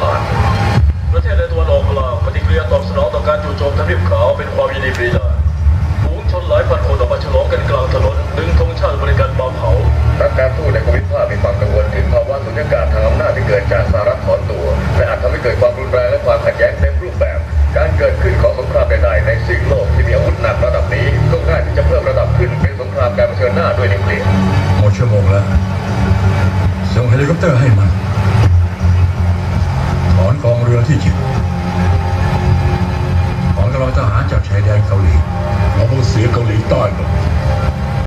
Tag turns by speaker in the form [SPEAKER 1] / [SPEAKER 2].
[SPEAKER 1] ผ่านประเทศในตะวันออกกลางปฏิกิริยาตอบสนองต่อการจู่โจมทวีปขาวเป็นความยินดีปรีดาฝูงชนหลายพันคนออกมาฉลองกันกลางถนนดึงธงชาติบริการเบาเผานักการทูตในภูมิภาคมีความกังวลถึงภาวะสุญญากาศทางอำนาจที่เกิดจากสหรัฐถอนตัวและอาจทำให้เกิดความรุนแรงและความขัดแย้งเต็มรูปแบบการเกิดขึ้นของสงครามใดๆในซีกโลกที่มีอาวุธหนักระดับนี้ก็ง่ายที่จะเพิ่มระดับขึ้นเป็นสงครามการเผชิญหน้าด้วยนิวเคลียร์
[SPEAKER 2] หมดชั่วโมงแล้วส่งเฮลิคอปเตอร์ให้มันถอนกองเรือที่จิบ